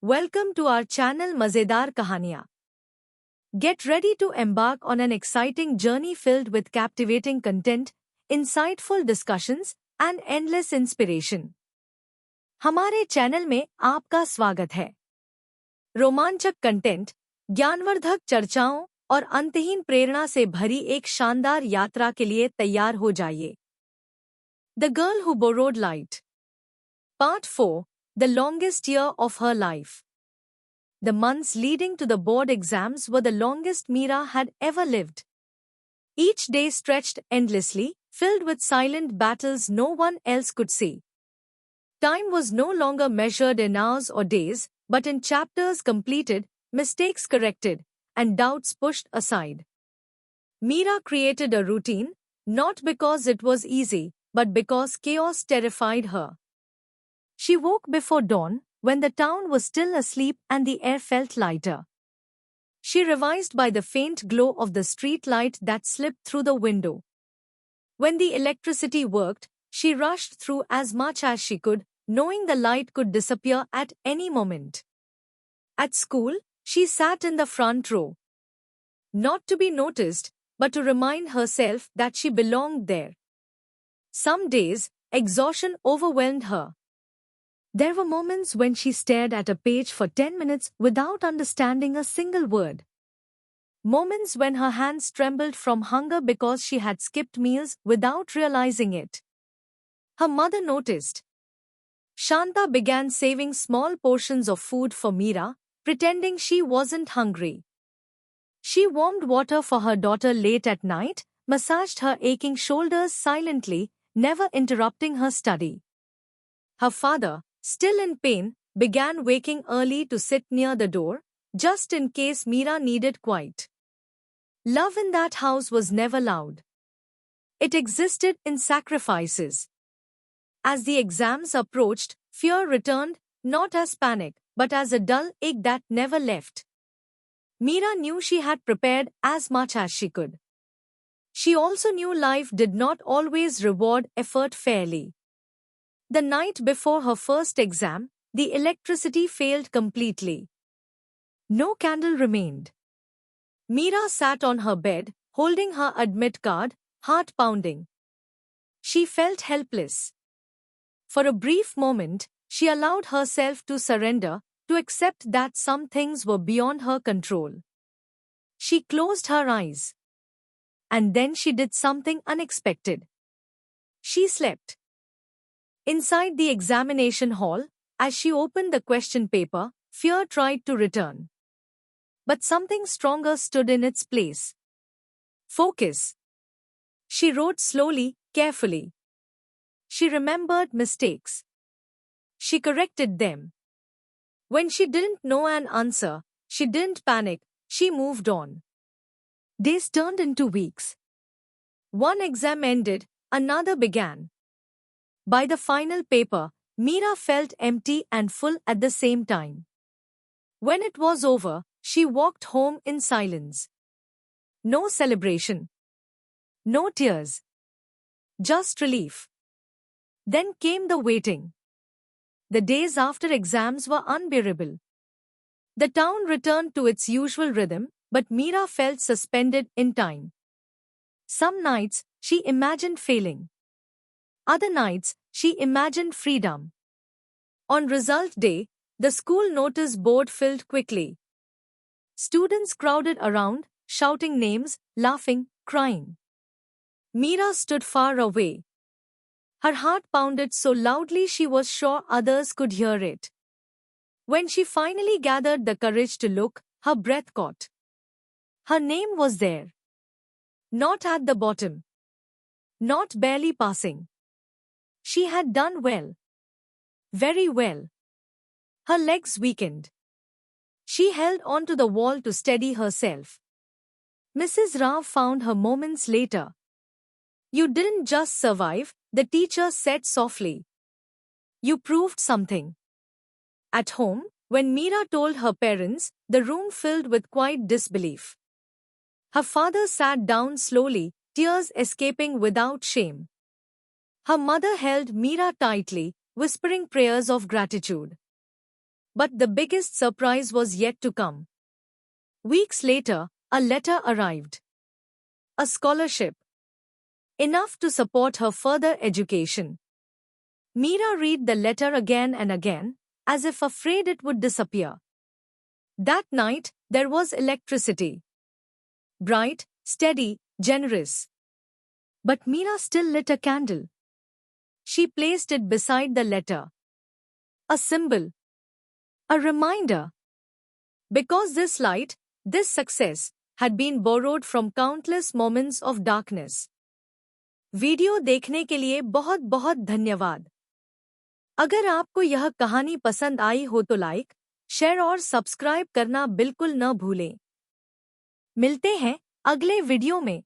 Welcome to our channel Mazedar Kahaniyan. Get ready to embark on an exciting journey filled with captivating content, insightful discussions, and endless inspiration. हमारे channel में आपका स्वागत है। रोमांचक content, ज्ञानवर्धक चर्चाओं और अंतहीन प्रेरणा से भरी एक शानदार यात्रा के लिए तैयार हो जाइए। The Girl Who Borrowed Light. Part 4. The longest year of her life. The months leading to the board exams were the longest Meera had ever lived. Each day stretched endlessly, filled with silent battles no one else could see. Time was no longer measured in hours or days, but in chapters completed, mistakes corrected, and doubts pushed aside. Meera created a routine, not because it was easy, but because chaos terrified her. She woke before dawn, when the town was still asleep and the air felt lighter. She revised by the faint glow of the street light that slipped through the window. When the electricity worked, she rushed through as much as she could, knowing the light could disappear at any moment. At school, she sat in the front row. Not to be noticed, but to remind herself that she belonged there. Some days, exhaustion overwhelmed her. There were moments when she stared at a page for 10 minutes without understanding a single word. Moments when her hands trembled from hunger because she had skipped meals without realizing it. Her mother noticed. Shanta began saving small portions of food for Meera, pretending she wasn't hungry. She warmed water for her daughter late at night, massaged her aching shoulders silently, never interrupting her study. Her father, still in pain, began waking early to sit near the door, just in case Meera needed quiet. Love in that house was never loud. It existed in sacrifices. As the exams approached, fear returned, not as panic, but as a dull ache that never left. Meera knew she had prepared as much as she could. She also knew life did not always reward effort fairly. The night before her first exam, the electricity failed completely. No candle remained. Meera sat on her bed, holding her admit card, heart pounding. She felt helpless. For a brief moment, she allowed herself to surrender, to accept that some things were beyond her control. She closed her eyes. And then she did something unexpected. She slept. Inside the examination hall, as she opened the question paper, fear tried to return. But something stronger stood in its place. Focus. She wrote slowly, carefully. She remembered mistakes. She corrected them. When she didn't know an answer, she didn't panic, she moved on. Days turned into weeks. One exam ended, another began. By the final paper, Meera felt empty and full at the same time. When it was over, she walked home in silence. No celebration. No tears. Just relief. Then came the waiting. The days after exams were unbearable. The town returned to its usual rhythm, but Meera felt suspended in time. Some nights, she imagined failing. Other nights, she imagined freedom. On result day, the school notice board filled quickly. Students crowded around, shouting names, laughing, crying. Meera stood far away. Her heart pounded so loudly she was sure others could hear it. When she finally gathered the courage to look, her breath caught. Her name was there. Not at the bottom. Not barely passing. She had done well. Very well. Her legs weakened. She held onto the wall to steady herself. Mrs. Rao found her moments later. You didn't just survive, the teacher said softly. You proved something. At home, when Meera told her parents, the room filled with quiet disbelief. Her father sat down slowly, tears escaping without shame. Her mother held Meera tightly, whispering prayers of gratitude. But the biggest surprise was yet to come. Weeks later, a letter arrived. A scholarship. Enough to support her further education. Meera read the letter again and again, as if afraid it would disappear. That night, there was electricity. Bright, steady, generous. But Meera still lit a candle. She placed it beside the letter. A symbol. A reminder. Because this light, this success, had been borrowed from countless moments of darkness. Video देखने के लिए बहुत बहुत धन्यवाद। अगर आपको यह कहानी पसंद आई हो तो लाइक, शेयर और सब्सक्राइब करना बिल्कुल न भूलें। मिलते हैं अगले वीडियो में।